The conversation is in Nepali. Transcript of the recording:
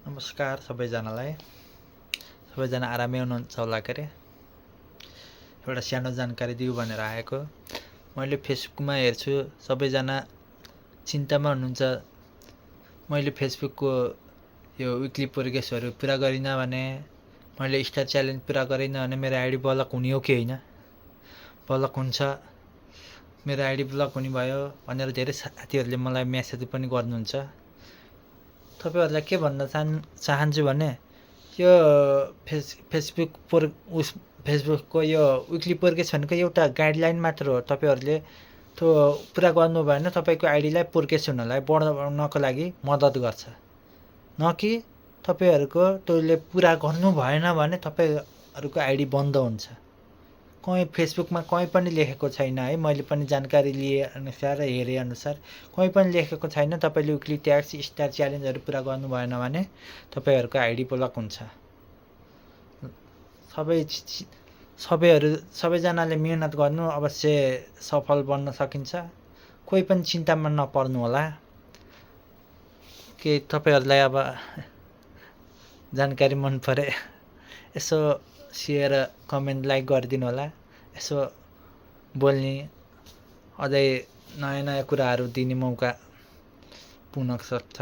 नमस्कार सबैजनालाई। सबैजना आरामै हुनुहुन्छ होला के अरे। एउटा सानो जानकारी दिउँ भनेर आएको। मैले फेसबुकमा हेर्छु सबैजना चिन्तामा हुनुहुन्छ। मैले फेसबुकको यो विकली प्रोग्रेसहरू पुरा गरिनँ भने, मैले स्टार च्यालेन्ज पुरा गरिनँ भने मेरो आइडी ब्लक हुने हो कि होइन? ब्लक हुन्छ, मेरो आइडी ब्लक हुने भयो भनेर धेरै साथीहरूले मलाई मेसेज पनि गर्नुहुन्छ। तपाईँहरूलाई के भन्न चाहन्छु भने यो फेसबुकको यो विकली प्रोग्रेस भनेको एउटा गाइडलाइन मात्र हो। तपाईँहरूले त्यो पुरा गर्नु भएन, तपाईँको आइडीलाई प्रोग्रेस हुनलाई बढाउनको लागि मद्दत गर्छ। न कि तपाईँहरूको त्यसले पुरा गर्नु भएन भने तपाईँहरूको आइडी बन्द हुन्छ। कहीँ फेसबुकमा कहीँ पनि लेखेको छैन है, मैले पनि जानकारी लिएअनुसार हेरेअनुसार कहीँ पनि लेखेको छैन तपाईँले विकली ट्याक्स स्टार च्यालेन्जहरू पुरा गर्नु भएन भने तपाईँहरूको आइडी ब्लक हुन्छ। सबैजनाले मिहिनेत गर्नु, अवश्य सफल बन्न सकिन्छ। कोही पनि चिन्तामा नपर्नु होला। के तपाईँहरूलाई अब जानकारी मन परे यसो सेयर कमेन्ट लाइक गरिदिनु होला। यसो बोल्ने अझै नयाँ कुराहरू दिने मौका पुग्न सक्छ।